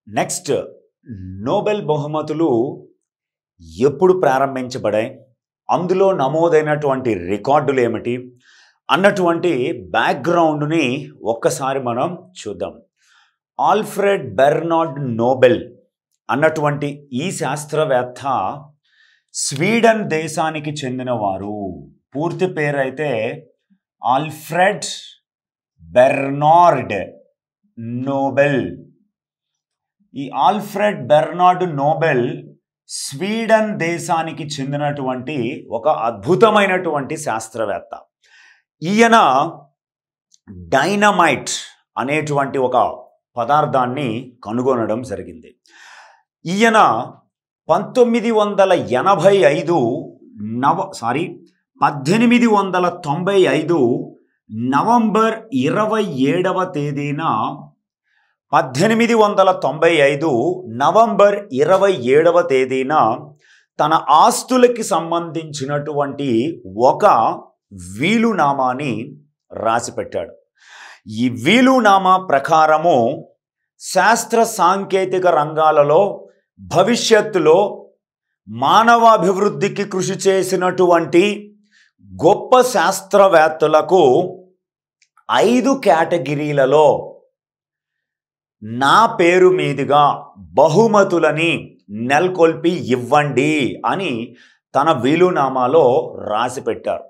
Next Nobel బహుమతులు ఎప్పుడు ప్రారంభించబడాయి, అందులో నమోదైనటువంటి రికార్డులు ఏమిటి అన్నటువంటి బ్యాక్గ్రౌండ్ని ఒక్కసారి మనం చూద్దాం. ఆల్ఫ్రెడ్ బెర్నార్డ్ నోబెల్ అన్నటువంటి ఈ శాస్త్రవేత్త స్వీడన్ దేశానికి చెందినవారు. పూర్తి పేరు అయితే ఆల్ఫ్రెడ్ బెర్నార్డ్ నోబెల్. ఈ ఆల్ఫ్రెడ్ బెర్నార్డ్ నోబెల్ స్వీడన్ దేశానికి చెందినటువంటి ఒక అద్భుతమైనటువంటి శాస్త్రవేత్త. ఈయన డైనమైట్ అనేటువంటి ఒక పదార్థాన్ని కనుగొనడం జరిగింది. ఈయన 1895 నవంబర్ 27వ తేదీన 1895 నవంబర్ 27వ తేదీన తన ఆస్తులకి సంబంధించినటువంటి ఒక వీలునామాని రాసిపెట్టాడు. ఈ వీలునామా ప్రకారము శాస్త్ర సాంకేతిక రంగాలలో భవిష్యత్తులో మానవాభివృద్ధికి కృషి చేసినటువంటి గొప్ప శాస్త్రవేత్తలకు 5 కేటగిరీలలో నా పేరు మీదుగా బహుమతులని నెలకొల్పి ఇవ్వండి అని తన వీలునామాలో రాసిపెట్టారు.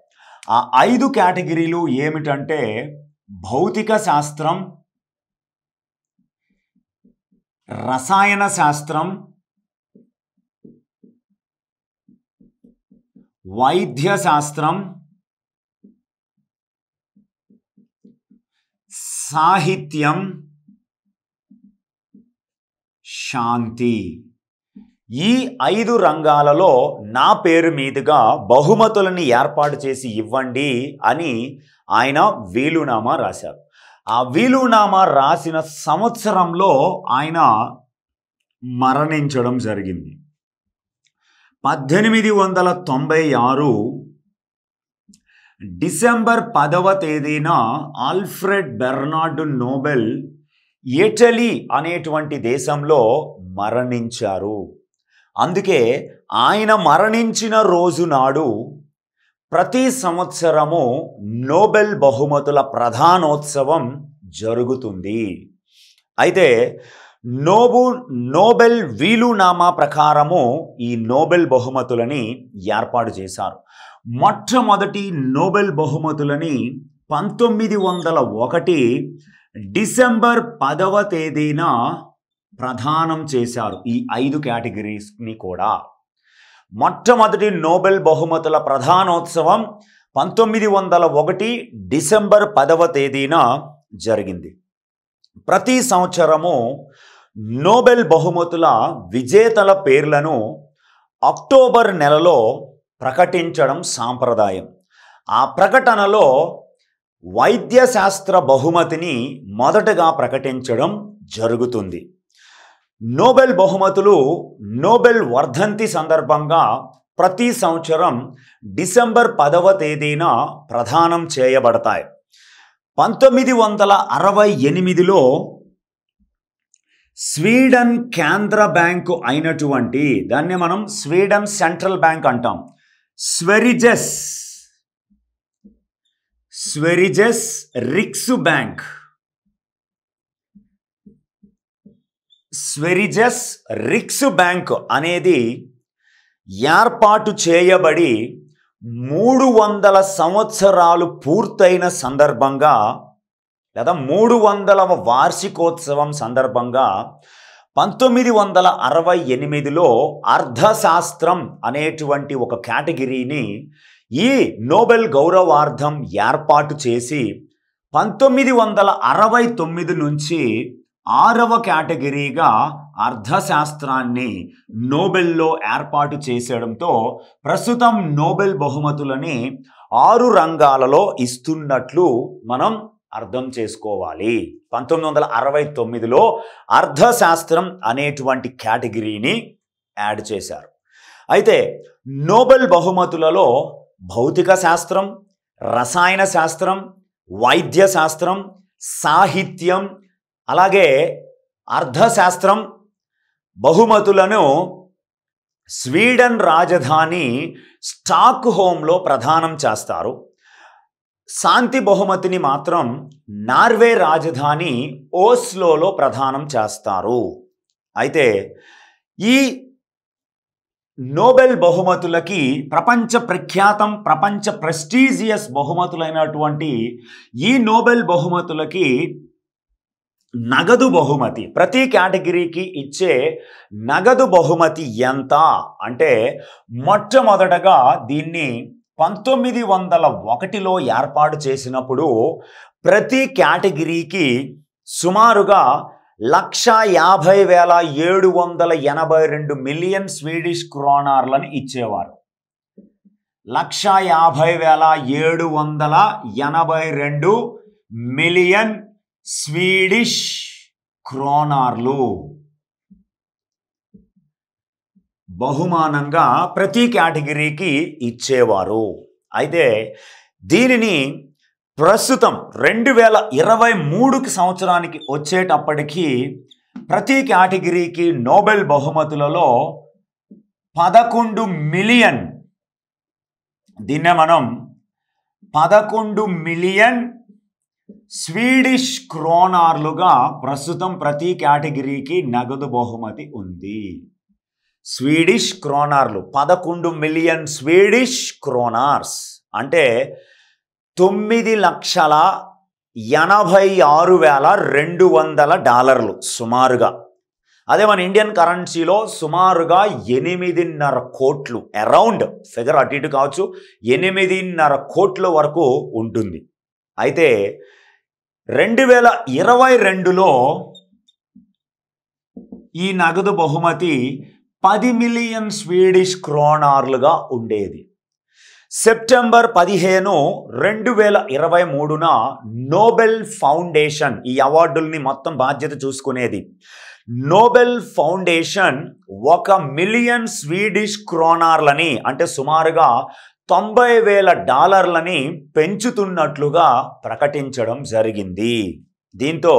ఆ 5 కేటగిరీలు ఏమిటంటే భౌతిక శాస్త్రం, రసాయన శాస్త్రం, వైద్య శాస్త్రం, సాహిత్యం, శాంతి. ఈ 5 రంగాలలో నా పేరు మీదుగా బహుమతులను ఏర్పాటు చేసి ఇవ్వండి అని ఆయన వీలునామా రాశారు. ఆ వీలునామా రాసిన సంవత్సరంలో ఆయన మరణించడం జరిగింది. 1896 డిసెంబర్ 10వ తేదీన ఆల్ఫ్రెడ్ బెర్నార్డ్ నోబెల్ ఇటలీ అనేటువంటి దేశంలో మరణించారు. అందుకే ఆయన మరణించిన రోజు నాడు ప్రతి సంవత్సరము నోబెల్ బహుమతుల ప్రధానోత్సవం జరుగుతుంది. అయితే నోబెల్ వీలునామా ప్రకారము ఈ నోబెల్ బహుమతులని ఏర్పాటు చేశారు. మొట్టమొదటి నోబెల్ బహుమతులని 1901 డిసెంబర్ 10వ తేదీన ప్రదానం చేశారు. ఈ 5 కేటగిరీస్ని కూడా మొట్టమొదటి నోబెల్ బహుమతుల ప్రధానోత్సవం 1901 డిసెంబర్ 10వ తేదీన జరిగింది. ప్రతి సంవత్సరము నోబెల్ బహుమతుల విజేతల పేర్లను అక్టోబర్ నెలలో ప్రకటించడం సాంప్రదాయం. ఆ ప్రకటనలో వైద్య శాస్త్ర బహుమతిని మొదటగా ప్రకటించడం జరుగుతుంది. నోబెల్ బహుమతులు నోబెల్ వర్ధంతి సందర్భంగా ప్రతి సంవత్సరం డిసెంబర్ 10వ తేదీన ప్రదానం చేయబడతాయి. 1968లో స్వీడన్ కేంద్ర బ్యాంకు అయినటువంటి దాన్ని మనం స్వీడన్ సెంట్రల్ బ్యాంక్ అంటాం. స్వెరిజెస్ రిక్స్ బ్యాంక్, స్వెరిజెస్ రిక్స్ బ్యాంక్ అనేది ఏర్పాటు చేయబడి 300 సంవత్సరాలు పూర్తయిన సందర్భంగా లేదా 300వ వార్షికోత్సవం సందర్భంగా 1968లో అర్థశాస్త్రం అనేటువంటి ఒక కేటగిరీని ఈ నోబెల్ గౌరవార్థం ఏర్పాటు చేసి 1969 నుంచి 6వ కేటగిరీగా అర్థశాస్త్రాన్ని నోబెల్లో ఏర్పాటు చేసేయడంతో ప్రస్తుతం నోబెల్ బహుమతులని 6 రంగాలలో ఇస్తున్నట్లు మనం అర్థం చేసుకోవాలి. 1969లో అర్థశాస్త్రం అనేటువంటి కేటగిరీని యాడ్ చేశారు. అయితే నోబెల్ బహుమతులలో భౌతిక శాస్త్రం, రసాయన శాస్త్రం, వైద్య శాస్త్రం, సాహిత్యం, అలాగే అర్థశాస్త్రం, బహుమతులను స్వీడన్ రాజధాని స్టాక్ హోమ్లో ప్రదానం చేస్తారు. శాంతి బహుమతిని మాత్రం నార్వే రాజధాని ఓస్లోలో ప్రదానం చేస్తారు. అయితే ఈ నోబెల్ బహుమతులకి ప్రపంచ ప్రెస్టీజియస్ బహుమతులైనటువంటి ఈ నోబెల్ బహుమతులకి నగదు బహుమతి, ప్రతి కేటగిరీకి ఇచ్చే నగదు బహుమతి ఎంత అంటే, మొట్టమొదటగా దీన్ని 1901లో ఏర్పాటు చేసినప్పుడు ప్రతి కేటగిరీకి సుమారుగా 1,50,782 మిలియన్ స్వీడిష్ క్రోనార్లను ఇచ్చేవారు. 1,50,782 మిలియన్ స్వీడిష్ క్రోనార్లు బహుమానంగా ప్రతి కేటగిరీకి ఇచ్చేవారు. అయితే దీనిని ప్రస్తుతం 2023 సంవత్సరానికి వచ్చేటప్పటికి ప్రతి కేటగిరీకి నోబెల్ బహుమతులలో 11 మిలియన్, దీన్నే మనం 11 మిలియన్ స్వీడిష్ క్రోనార్లుగా ప్రస్తుతం ప్రతి కేటగిరీకి నగదు బహుమతి ఉంది. స్వీడిష్ క్రోనార్లు 11 మిలియన్ స్వీడిష్ క్రోనార్స్ అంటే 9,86,200 డాలర్లు సుమారుగా. అదే మన ఇండియన్ కరెన్సీలో సుమారుగా 8.5 కోట్లు, అరౌండ్ ఫిగర్ అటు ఇటు కావచ్చు, 8.5 కోట్ల వరకు ఉంటుంది. అయితే 2022లో ఈ నగదు బహుమతి 10 మిలియన్ స్వీడిష్ క్రోనార్లుగా ఉండేది. సెప్టెంబర్ 15, 2023న నోబెల్ ఫౌండేషన్, ఈ అవార్డుల్ని మొత్తం బాధ్యత చూసుకునేది నోబెల్ ఫౌండేషన్, 1 మిలియన్ స్వీడిష్ క్రోనార్లని అంటే సుమారుగా $90,000 పెంచుతున్నట్లుగా ప్రకటించడం జరిగింది. దీంతో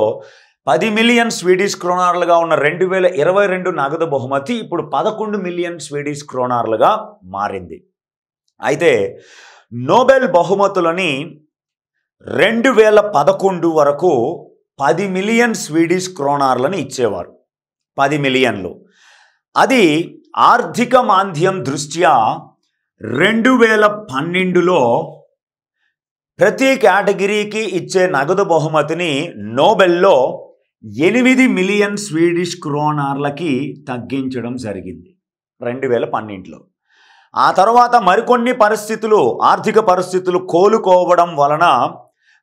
10 మిలియన్ స్వీడిష్ క్రోనార్లుగా ఉన్న 2022 నగదు బహుమతి ఇప్పుడు 11 మిలియన్ స్వీడిష్ క్రోనార్లుగా మారింది. అయితే నోబెల్ బహుమతులని 2011 వరకు 10 మిలియన్ స్వీడిష్ క్రోనార్లను ఇచ్చేవారు. 10 మిలియన్లు. అది ఆర్థిక మాంద్యం దృష్ట్యా 2012లో ప్రతి కేటగిరీకి ఇచ్చే నగదు బహుమతిని నోబెల్లో 8 మిలియన్ స్వీడిష్ క్రోనార్లకి తగ్గించడం జరిగింది 2012లో. ఆ తర్వాత మరికొన్ని ఆర్థిక పరిస్థితులు కోలుకోవడం వలన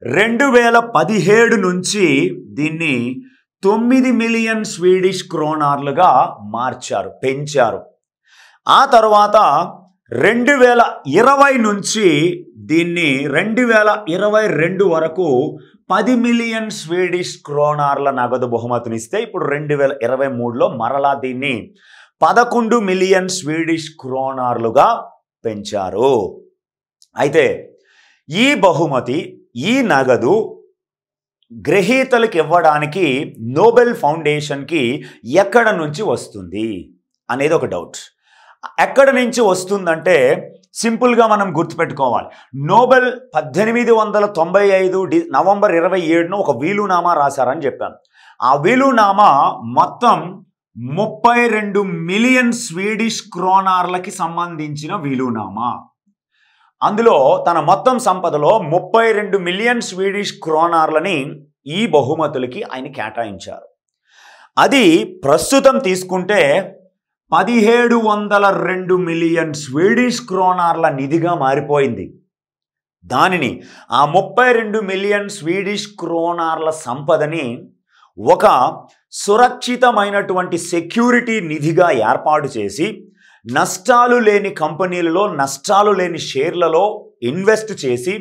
2017 నుంచి దీన్ని 9 మిలియన్ స్వీడిష్ క్రోనార్లుగా పెంచారు. ఆ తర్వాత 2020 నుంచి దీన్ని 2022 వరకు 10 మిలియన్ స్వీడిష్ క్రోనార్ల నగదు బహుమతినిస్తే ఇప్పుడు 2023లో మరలా దీన్ని 11 మిలియన్ స్వీడిష్ క్రోనార్లుగా పెంచారు. అయితే ఈ బహుమతి, ఈ నగదు గ్రహీతలకు ఇవ్వడానికి నోబెల్ ఫౌండేషన్కి ఎక్కడ నుంచి వస్తుంది అనేది ఒక డౌట్. ఎక్కడ నుంచి వస్తుందంటే సింపుల్గా మనం గుర్తుపెట్టుకోవాలి. నోబెల్ 1895 నవంబర్ 27న ఒక వీలునామా రాశారని చెప్పాను. ఆ వీలునామా మొత్తం 32 మిలియన్ స్వీడిష్ క్రోనార్లకి సంబంధించిన వీలునామా. అందులో తన మొత్తం సంపదలో 32 మిలియన్ స్వీడిష్ క్రోనార్లని ఈ బహుమతులకి ఆయన కేటాయించారు. అది ప్రస్తుతం తీసుకుంటే 1702 మిలియన్ స్వీడిష్ క్రోనార్ల నిధిగా మారిపోయింది. దానిని ఆ 32 మిలియన్ స్వీడిష్ క్రోనార్ల సంపదని ఒక సురక్షితమైనటువంటి సెక్యూరిటీ నిధిగా ఏర్పాటు చేసి నష్టాలు లేని కంపెనీలలో, నష్టాలు లేని షేర్లలో ఇన్వెస్ట్ చేసి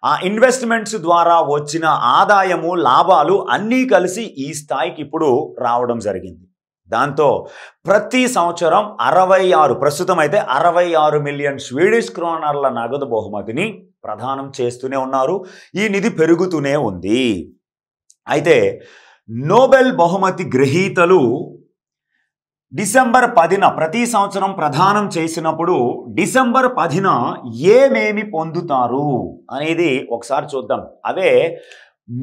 ఆ ఇన్వెస్ట్మెంట్స్ ద్వారా వచ్చిన ఆదాయము, లాభాలు అన్నీ కలిసి ఈ స్థాయికి ఇప్పుడు రావడం జరిగింది. దాంతో ప్రతి సంవత్సరం ప్రస్తుతం అయితే 66 మిలియన్ స్వీడిష్ క్రోనార్ల నగదు బహుమతిని ప్రదానం చేస్తూనే ఉన్నారు. ఈ నిధి పెరుగుతూనే ఉంది. అయితే నోబెల్ బహుమతి గ్రహీతలు డిసెంబర్ 10న ప్రతి సంవత్సరం ప్రదానం చేసినప్పుడు డిసెంబర్ 10న ఏమేమి పొందుతారు అనేది ఒకసారి చూద్దాం. అవే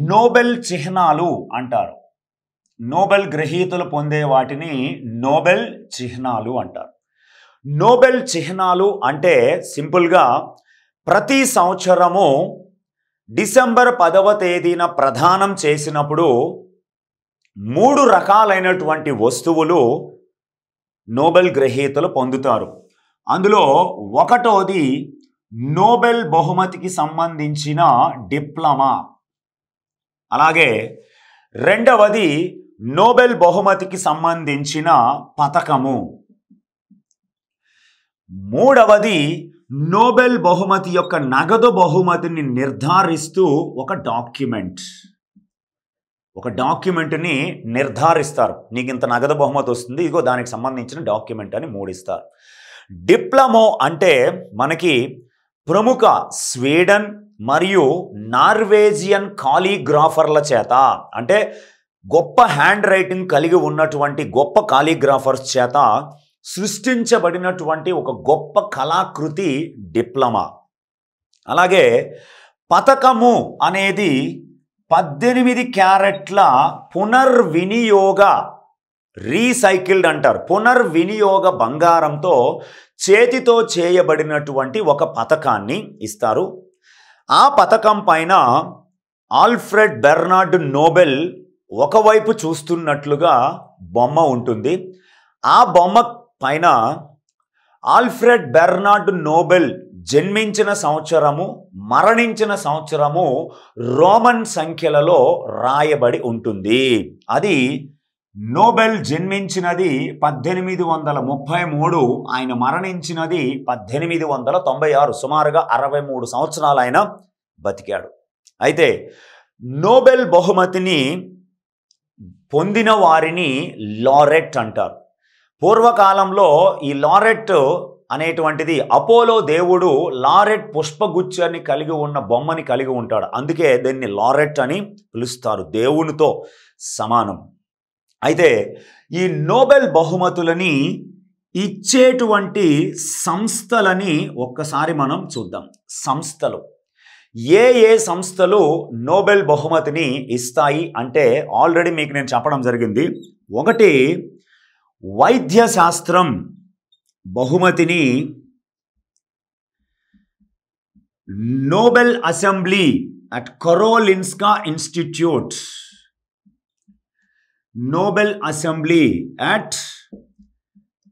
నోబెల్ చిహ్నాలు అంటారు. నోబెల్ గ్రహీతలు పొందే వాటిని నోబెల్ చిహ్నాలు అంటారు. నోబెల్ చిహ్నాలు అంటే సింపుల్గా ప్రతి సంవత్సరము డిసెంబర్ 10వ తేదీన ప్రదానం చేసినప్పుడు 3 రకాలైనటువంటి వస్తువులు నోబెల్ గ్రహీతలు పొందుతారు. అందులో ఒకటోది నోబెల్ బహుమతికి సంబంధించిన డిప్లొమా, అలాగే రెండవది నోబెల్ బహుమతికి సంబంధించిన పతకము, మూడవది నోబెల్ బహుమతి యొక్క నగదు బహుమతిని నిర్ధారిస్తూ ఒక డాక్యుమెంట్ని నిర్ధారిస్తారు. నీకు ఇంత నగదు బహుమతి వస్తుంది, ఇదిగో దానికి సంబంధించిన డాక్యుమెంట్ అని 3 ఇస్తారు. డిప్లొమా అంటే మనకి ప్రముఖ స్వీడన్ మరియు నార్వేజియన్ కాలిగ్రాఫర్ల చేత, అంటే గొప్ప హ్యాండ్ రైటింగ్ కలిగి ఉన్నటువంటి గొప్ప కాలిగ్రాఫర్స్ చేత సృష్టించబడినటువంటి ఒక గొప్ప కళాకృతి డిప్లొమా. అలాగే పతకము అనేది 18 క్యారెట్ల పునర్వినియోగ, రీసైకిల్డ్ అంటారు, పునర్వినియోగ బంగారంతో చేతితో చేయబడినటువంటి ఒక పతకాన్ని ఇస్తారు. ఆ పతకం పైన ఆల్ఫ్రెడ్ బెర్నార్డ్ నోబెల్ ఒకవైపు చూస్తున్నట్లుగా బొమ్మ ఉంటుంది. ఆ బొమ్మ పైన ఆల్ఫ్రెడ్ బెర్నార్డ్ నోబెల్ జన్మించిన సంవత్సరము, మరణించిన సంవత్సరము రోమన్ సంఖ్యలలో రాయబడి ఉంటుంది. అది నోబెల్ జన్మించినది 1833, ఆయన మరణించినది 1896. సుమారుగా 63 సంవత్సరాలు ఆయన బతికాడు. అయితే నోబెల్ బహుమతిని పొందిన వారిని లారెట్ అంటారు. పూర్వకాలంలో ఈ లారెట్ అనేటువంటిది అపోలో దేవుడు లారెట్ పుష్పగుచ్చాన్ని కలిగి ఉన్న బొమ్మని కలిగి ఉంటాడు. అందుకే దీన్ని లారెట్ అని పిలుస్తారు, దేవునితో సమానం. అయితే ఈ నోబెల్ బహుమతులని ఇచ్చేటువంటి సంస్థలని ఒక్కసారి మనం చూద్దాం. సంస్థలు, ఏ సంస్థలు నోబెల్ బహుమతిని ఇస్తాయి అంటే ఆల్రెడీ మీకు నేను చెప్పడం జరిగింది. ఒకటి, వైద్య శాస్త్రం బహుమతిని Nobel assembly at Karolinska institute, Nobel assembly at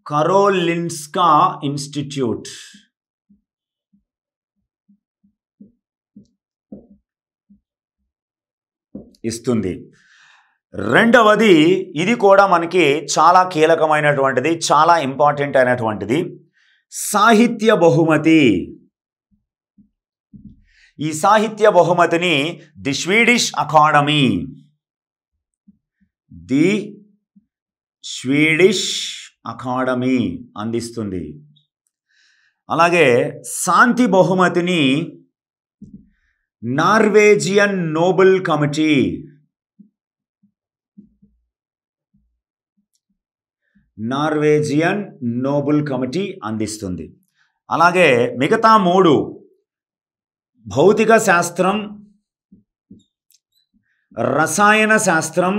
Karolinska institute ఇస్తుంది. రెండవది, ఇది కూడా మనకి చాలా కీలకమైనటువంటిది, చాలా ఇంపార్టెంట్ అయినటువంటిది, సాహిత్య బహుమతి. ఈ సాహిత్య బహుమతిని the Swedish academy, the Swedish academy అందిస్తుంది. అలాగే శాంతి బహుమతిని Norwegian Nobel committee, Norwegian Nobel committee అందిస్తుంది. అలాగే మిగతా 3, భౌతిక శాస్త్రం, రసాయన శాస్త్రం,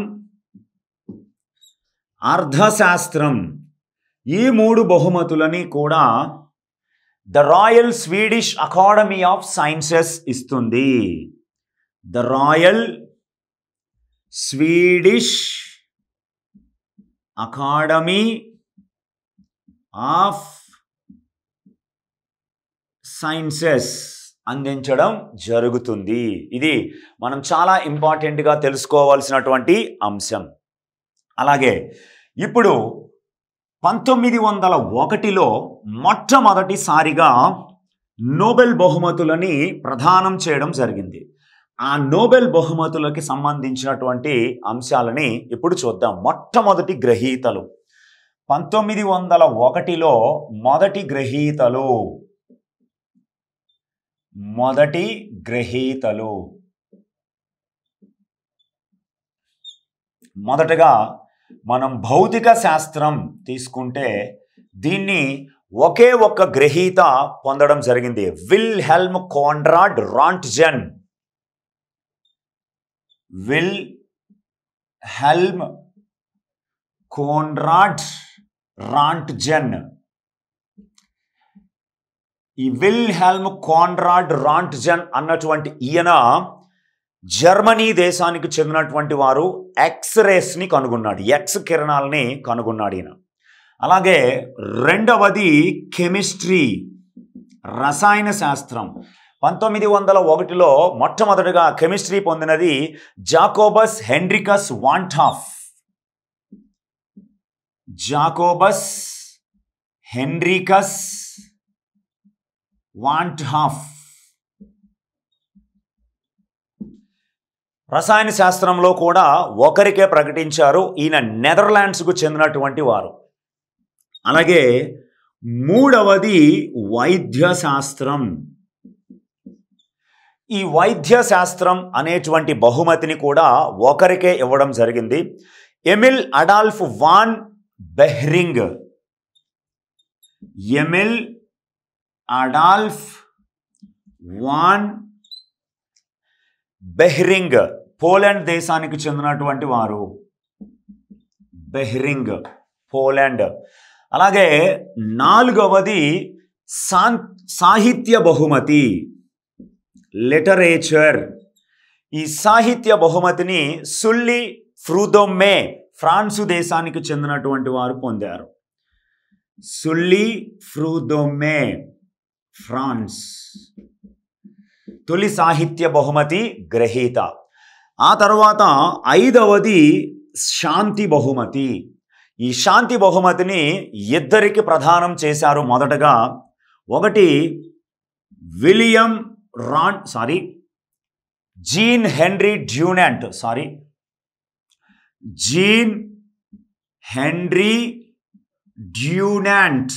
అర్థశాస్త్రం, ఈ 3 బహుమతులని కూడా the Royal Swedish Academy of Sciences ఇస్తుంది. The Royal Swedish Academy of Sciences అందించడం జరుగుతుంది. ఇది మనం చాలా ఇంపార్టెంట్గా తెలుసుకోవాల్సినటువంటి అంశం. అలాగే ఇప్పుడు 1901లో మొట్టమొదటిసారిగా నోబెల్ బహుమతులని ప్రదానం చేయడం జరిగింది. ఆ నోబెల్ బహుమతులకి సంబంధించినటువంటి అంశాలని ఇప్పుడు చూద్దాం. మొట్టమొదటి గ్రహీతలు 1901లో మొదటి గ్రహీతలు మొదటగా మనం భౌతిక శాస్త్రం తీసుకుంటే దీన్ని ఒకే ఒక్క గ్రహీత పొందడం జరిగింది, Wilhelm Conrad Röntgen. Wilhelm Conrad Röntgen. ఈ విల్హెల్మ్ కాన్రాడ్ రాంట్జెన్ అన్నటువంటి ఈయన జర్మనీ దేశానికి చెందినటువంటి వారు. ఎక్స్రేస్ ని కనుగొన్నాడు, ఎక్స్ కిరణాలని కనుగొన్నాడు ఈయన. అలాగే రెండవది కెమిస్ట్రీ, రసాయన శాస్త్రం. 1901లో మొట్టమొదటిగా కెమిస్ట్రీ పొందినది జాకోబస్ హెన్రికస్ వాంటాఫ్. జాకోబస్ హెన్రికస్ వాంటాఫ్. రసాయన శాస్త్రంలో కూడా ఒకరికే ప్రకటించారు, ఈయన నెదర్లాండ్స్కు చెందినటువంటి వారు. అలాగే మూడవది వైద్య శాస్త్రం. ఈ వైద్య శాస్త్రం అనేటువంటి బహుమతిని కూడా ఒకరికే ఇవ్వడం జరిగింది, Emil Adolf von Behring. Emil Adolf von Behring, Poland దేశానికి చెందినటువంటి వారు. Behring, Poland. అలాగే నాలుగవది సాహిత్య బహుమతి, లిటరేచర్. ఈ సాహిత్య బహుమతిని సుల్లి ఫ్రూదోమే, ఫ్రాన్సు దేశానికి చెందినటువంటి వారు పొందారు. సుల్లి ఫ్రూదోమే, ఫ్రాన్స్. తొలి సాహిత్య బహుమతి గ్రహీత. ఆ తర్వాత ఐదవది శాంతి బహుమతి. ఈ శాంతి బహుమతిని ఇద్దరికి ప్రదానం చేశారు. మొదటగా ఒకటి Jean Henri Dunant, Jean Henri Dunant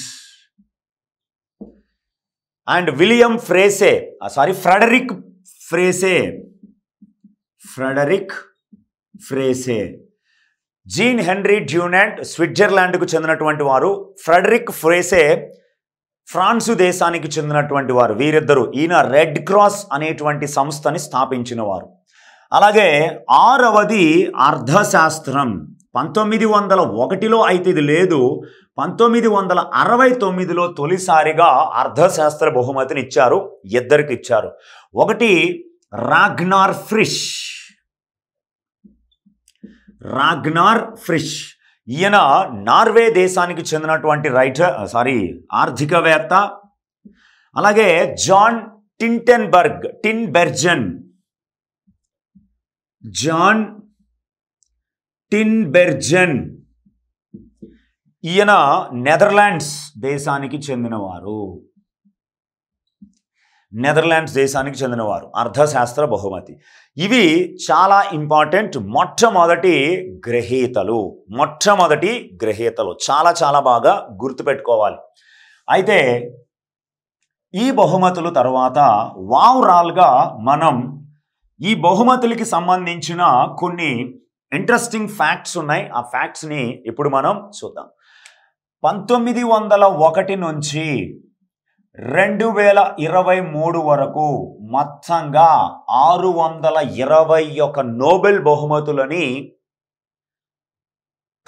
and William ఫ్రేసే, ఫ్రెడరిక్ ఫ్రేసే. జీన్ హెన్రీ డ్యూనాంట్ స్విట్జర్లాండ్కు చెందినటువంటి వారు, ఫ్రెడరిక్ ఫ్రేసే ఫ్రాన్సు దేశానికి చెందినటువంటి వారు. వీరిద్దరూ, ఈయన రెడ్ క్రాస్ అనేటువంటి సంస్థని స్థాపించిన వారు. అలాగే ఆరవది అర్థశాస్త్రం. 1901లో అయితే ఇది లేదు, 1969లో తొలిసారిగా అర్థశాస్త్ర బహుమతిని ఇచ్చారు, ఇద్దరికి ఇచ్చారు. ఒకటి రాగ్నార్ ఫ్రిష్. ఈయన నార్వే దేశానికి చెందినటువంటి ఆర్థికవేత్త. అలాగే జాన్ టిన్బెర్జన్, ఈయన నెదర్లాండ్స్ దేశానికి చెందినవారు. అర్థశాస్త్ర బహుమతి. ఇవి చాలా ఇంపార్టెంట్. మొట్టమొదటి గ్రహీతలు చాలా చాలా బాగా గుర్తుపెట్టుకోవాలి. అయితే ఈ బహుమతుల తర్వాత ఓవరాల్గా మనం ఈ బహుమతులకి సంబంధించిన కొన్ని ఇంట్రెస్టింగ్ ఫ్యాక్ట్స్ ఉన్నాయి. ఆ ఫ్యాక్ట్స్ని ఇప్పుడు మనం చూద్దాం. 1901 నుంచి 2023 వరకు మొత్తంగా 621 నోబెల్ బహుమతులని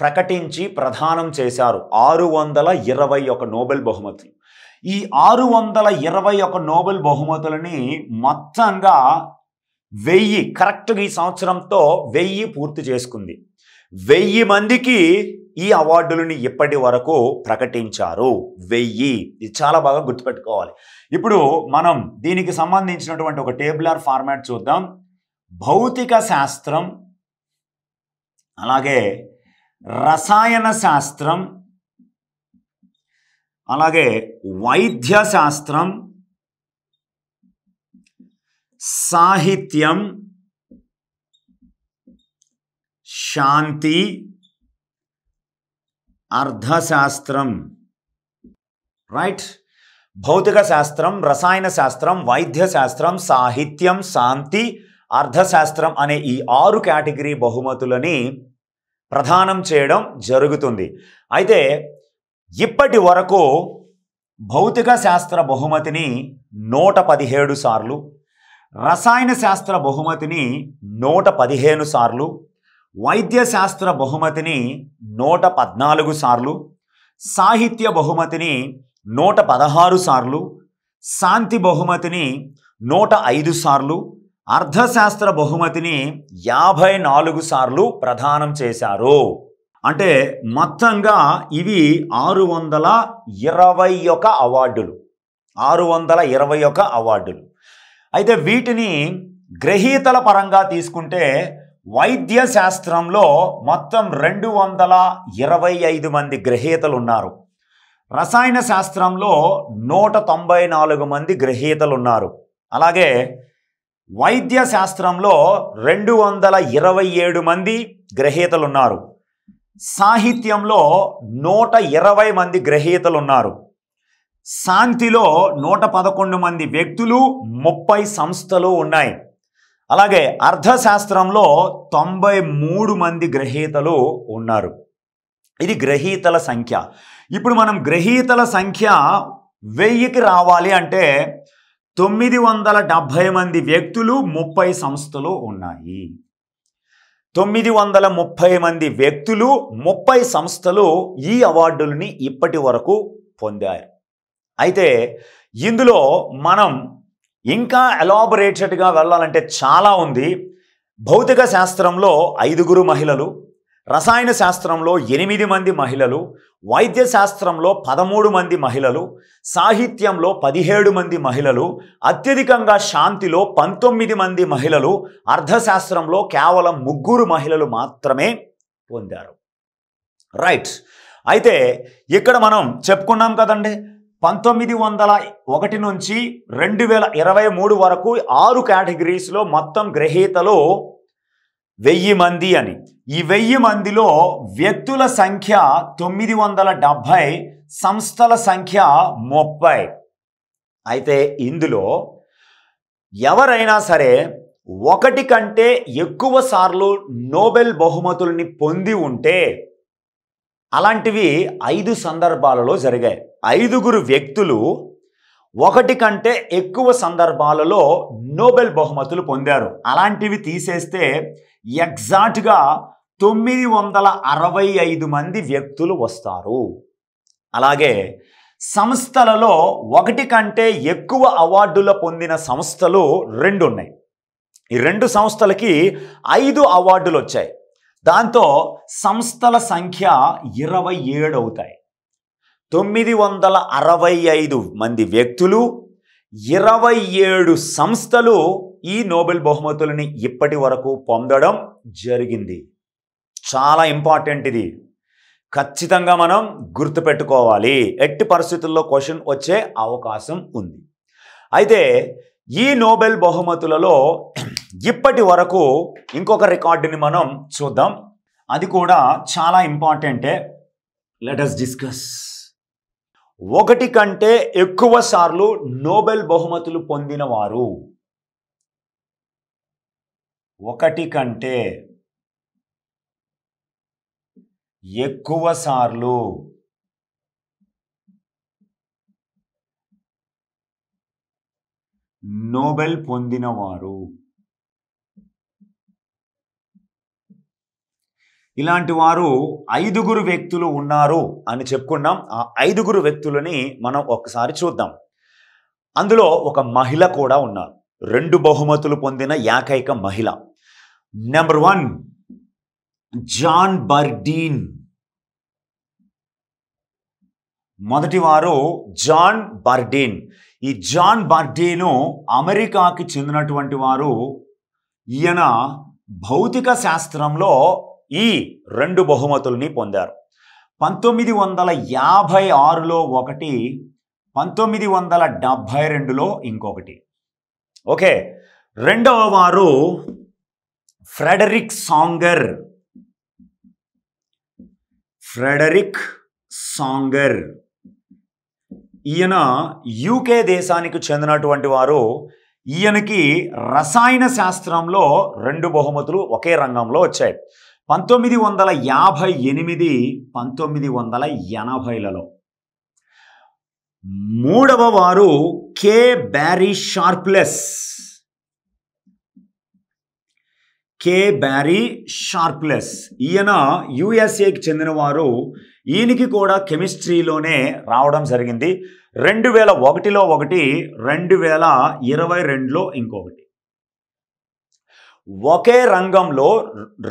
ప్రకటించి ప్రదానం చేశారు. 621 నోబెల్ బహుమతులు. ఈ 621 నోబెల్ బహుమతులని మొత్తంగా 1000, కరెక్ట్గా ఈ సంవత్సరంతో 1000 పూర్తి చేసుకుంది. 1000 మందికి ఈ అవార్డులని ఇప్పటి వరకు ప్రకటించారు. 1000. ఇది చాలా బాగా గుర్తుపెట్టుకోవాలి. ఇప్పుడు మనం దీనికి సంబంధించినటువంటి ఒక టేబులర్ ఫార్మాట్ చూద్దాం. భౌతిక శాస్త్రం, అలాగే రసాయన శాస్త్రం, అలాగే వైద్య శాస్త్రం, సాహిత్యం, శాంతి, అర్థశాస్త్రం. రైట్? భౌతిక శాస్త్రం, రసాయన శాస్త్రం, వైద్య శాస్త్రం, సాహిత్యం, శాంతి, అర్థశాస్త్రం అనే ఈ 6 కేటగిరీ బహుమతులని ప్రదానం చేయడం జరుగుతుంది. అయితే ఇప్పటి వరకు భౌతిక శాస్త్ర బహుమతిని 117 సార్లు, రసాయన శాస్త్ర బహుమతిని 115 సార్లు, వైద్య శాస్త్ర బహుమతిని 114 సార్లు, సాహిత్య బహుమతిని 116 సార్లు, శాంతి బహుమతిని 105 సార్లు, అర్థశాస్త్ర బహుమతిని 54 సార్లు ప్రదానం చేశారు. అంటే మొత్తంగా ఇవి 621 అవార్డులు. 621 అవార్డులు. అయితే వీటిని గ్రహీతల పరంగా తీసుకుంటే వైద్య శాస్త్రంలో మొత్తం 225 మంది గ్రహీతలు ఉన్నారు. రసాయన శాస్త్రంలో 194 మంది గ్రహీతలు ఉన్నారు. అలాగే వైద్య శాస్త్రంలో 227 మంది గ్రహీతలు ఉన్నారు. సాహిత్యంలో 120 మంది గ్రహీతలు ఉన్నారు. శాంతిలో 111 మంది వ్యక్తులు, 30 సంస్థలు ఉన్నాయి. అలాగే అర్థశాస్త్రంలో 93 మంది గ్రహీతలు ఉన్నారు. ఇది గ్రహీతల సంఖ్య. ఇప్పుడు మనం గ్రహీతల సంఖ్య 1000కి రావాలి అంటే 970 మంది వ్యక్తులు, 30 సంస్థలు ఉన్నాయి. 930 మంది వ్యక్తులు, 30 సంస్థలు ఈ అవార్డులని ఇప్పటి వరకు పొందారు. అయితే ఇందులో మనం ఇంకా ఎలాబొరేటెడ్గా వెళ్ళాలంటే చాలా ఉంది. భౌతిక శాస్త్రంలో 5 మహిళలు, రసాయన శాస్త్రంలో 8 మంది మహిళలు, వైద్య శాస్త్రంలో 13 మంది మహిళలు, సాహిత్యంలో 17 మంది మహిళలు, అత్యధికంగా శాంతిలో 19 మంది మహిళలు, అర్థశాస్త్రంలో కేవలం 3 మహిళలు మాత్రమే పొందారు. రైట్. అయితే ఇక్కడ మనం చెప్పుకున్నాం కదండి, 1901 నుంచి 2023 వరకు 6 కేటగిరీస్లో మొత్తం గ్రహీతలు 1000 మంది అని. ఈ 1000 మందిలో వ్యక్తుల సంఖ్య 970, సంస్థల సంఖ్య 30. అయితే ఇందులో ఎవరైనా సరే 1 కంటే ఎక్కువ సార్లు నోబెల్ బహుమతుల్ని పొంది ఉంటే అలాంటివి 5 సందర్భాలలో జరిగాయి. 5 వ్యక్తులు 1 కంటే ఎక్కువ సందర్భాలలో నోబెల్ బహుమతులు పొందారు. అలాంటివి తీసేస్తే ఎగ్జాక్ట్గా 965 మంది వ్యక్తులు వస్తారు. అలాగే సంస్థలలో 1 కంటే ఎక్కువ అవార్డులు పొందిన సంస్థలు 2 ఉన్నాయి. ఈ 2 సంస్థలకి 5 అవార్డులు వచ్చాయి. దాంతో సంస్థల సంఖ్య 27 అవుతాయి. 965 మంది వ్యక్తులు, 27 సంస్థలు ఈ నోబెల్ బహుమతులని ఇప్పటి వరకు పొందడం జరిగింది. చాలా ఇంపార్టెంట్ ఇది. ఖచ్చితంగా మనం గుర్తుపెట్టుకోవాలి. ఎట్టి పరిస్థితుల్లో క్వశ్చన్ వచ్చే అవకాశం ఉంది. అయితే ఈ నోబెల్ బహుమతులలో ఇప్పటి వరకు ఇంకొక రికార్డుని మనం చూద్దాం. అది కూడా చాలా ఇంపార్టెంటే. Let us discuss. 1 కంటే ఎక్కువ సార్లు నోబెల్ బహుమతులు పొందిన వారు, 1 కంటే ఎక్కువ సార్లు నోబెల్ పొందినవారు. ఇలాంటి వారు 5 వ్యక్తులు ఉన్నారు అని చెప్పుకున్నాం. ఆ 5 వ్యక్తులని మనం ఒకసారి చూద్దాం. అందులో ఒక మహిళ కూడా ఉన్నారు. 2 బహుమతులు పొందిన ఏకైక మహిళ. Number 1 John Bardeen. మొదటి వారు జాన్ బర్డీన్. ఈ జాన్ బర్డీను అమెరికాకి చెందినటువంటి వారు. ఈయన భౌతిక శాస్త్రంలో ఈ 2 బహుమతుల్ని పొందారు. 1956లో ఒకటి, 1972లో ఇంకొకటి. ఓకే. రెండవ వారు ఫ్రెడరిక్ సాంగర్. ఫ్రెడరిక్ సాంగర్ ఈయన యూకే దేశానికి చెందినటువంటి వారు. ఈయనకి రసాయన శాస్త్రంలో 2 బహుమతులు ఒకే రంగంలో వచ్చాయి. 1958 1980లలో. మూడవ వారు కే బ్యారీ షార్ప్లెస్. కే బ్యారీ షార్ప్లెస్ ఈయన యుఎస్ఏకి చెందినవారు. ఈయనకి కూడా కెమిస్ట్రీలోనే రావడం జరిగింది. 2001లో ఒకటి, 2022లో ఇంకొకటి. ఒకే రంగంలో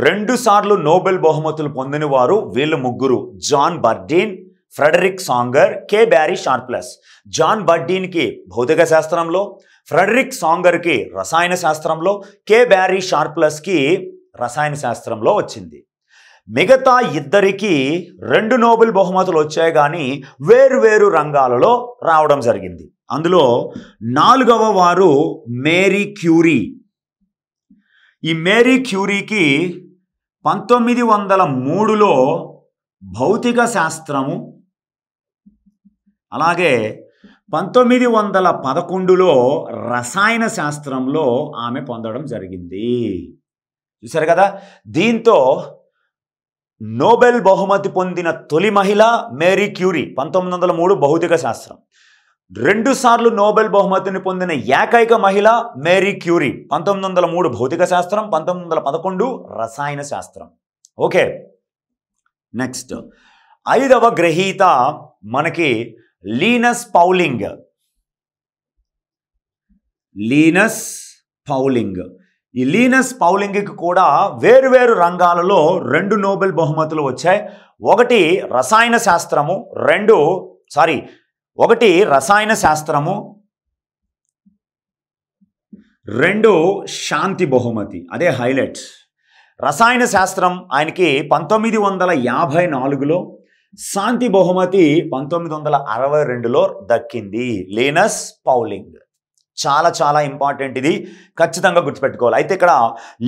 2 సార్లు నోబెల్ బహుమతులు పొందిన వారు వీళ్ళు ముగ్గురు: జాన్ బర్డీన్, ఫ్రెడరిక్ సాంగర్, కే బ్యారీ షార్ప్లెస్. జాన్ బర్డీన్కి భౌతిక శాస్త్రంలో, ఫ్రెడరిక్ సాంగర్కి రసాయన శాస్త్రంలో, కే బ్యారీ షార్ప్లెస్కి రసాయన శాస్త్రంలో వచ్చింది. మిగతా ఇద్దరికి 2 నోబెల్ బహుమతులు వచ్చాయి, కానీ వేరు రంగాలలో రావడం జరిగింది. అందులో 4వ వారు మేరీ క్యూరీ. ఈ మేరీ క్యూరీకి 1903లో భౌతిక శాస్త్రము, అలాగే 1911లో రసాయన శాస్త్రంలో ఆమె పొందడం జరిగింది. చూసారు కదా. దీంతో నోబెల్ బహుమతి పొందిన తొలి మహిళ మేరీ క్యూరీ, 1903 భౌతిక శాస్త్రం. 2 సార్లు నోబెల్ బహుమతిని పొందిన ఏకైక మహిళ మేరీ క్యూరీ, 1903 భౌతిక శాస్త్రం, 1911 రసాయన శాస్త్రం. ఓకే, నెక్స్ట్ 5వ గ్రహీత మనకి లీనస్ పౌలింగ్. లీనస్ పౌలింగ్. ఈ లీనస్ పౌలింగ్కి కూడా వేరు రంగాలలో 2 నోబెల్ బహుమతులు వచ్చాయి. ఒకటి రసాయన శాస్త్రము, ఒకటి రసాయన శాస్త్రము, 2 శాంతి బహుమతి. అదే హైలైట్. రసాయన శాస్త్రం ఆయనకి 1954లో, శాంతి బహుమతి 1962లో దక్కింది. లీనస్ పౌలింగ్ చాలా ఇంపార్టెంట్. ఇది ఖచ్చితంగా గుర్తుపెట్టుకోవాలి. అయితే ఇక్కడ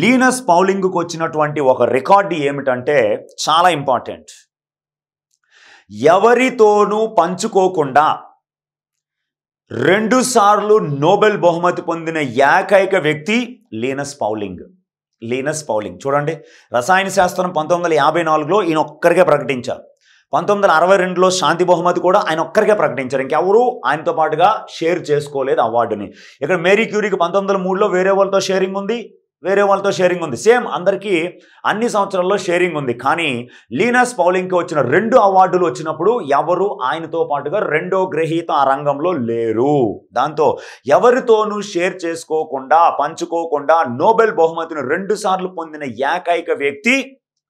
లీనస్ పౌలింగ్కు వచ్చినటువంటి ఒక రికార్డు ఏమిటంటే చాలా ఇంపార్టెంట్. ఎవరితోనూ పంచుకోకుండా 2 సార్లు నోబెల్ బహుమతి పొందిన ఏకైక వ్యక్తి లీనస్ పౌలింగ్. లీనస్ పౌలింగ్ చూడండి. రసాయన శాస్త్రం 1954లో ఈయన ఒక్కరికే ప్రకటించారు. 1962లో శాంతి బహుమతి కూడా ఆయన ఒక్కరికే ప్రకటించారు. ఇంకెవరు ఆయనతో పాటుగా షేర్ చేసుకోలేదు అవార్డుని. ఇక్కడ మేరీ క్యూరీకి 1903లో వేరే వాళ్ళతో షేరింగ్ ఉంది. సేమ్ అందరికీ అన్ని సంవత్సరాల్లో షేరింగ్ ఉంది. కానీ లీనస్ పౌలింగ్కి వచ్చిన 2 అవార్డులు వచ్చినప్పుడు ఎవరు ఆయనతో పాటుగా 2వ గ్రహీత ఆ రంగంలో లేరు. దాంతో ఎవరితోనూ షేర్ చేసుకోకుండా, పంచుకోకుండా నోబెల్ బహుమతిని 2 సార్లు పొందిన ఏకైక వ్యక్తి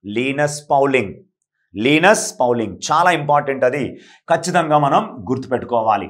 లీనస్ పౌలింగ్. లీనస్ పౌలింగ్ చాలా ఇంపార్టెంట్. అది ఖచ్చితంగా మనం గుర్తుపెట్టుకోవాలి.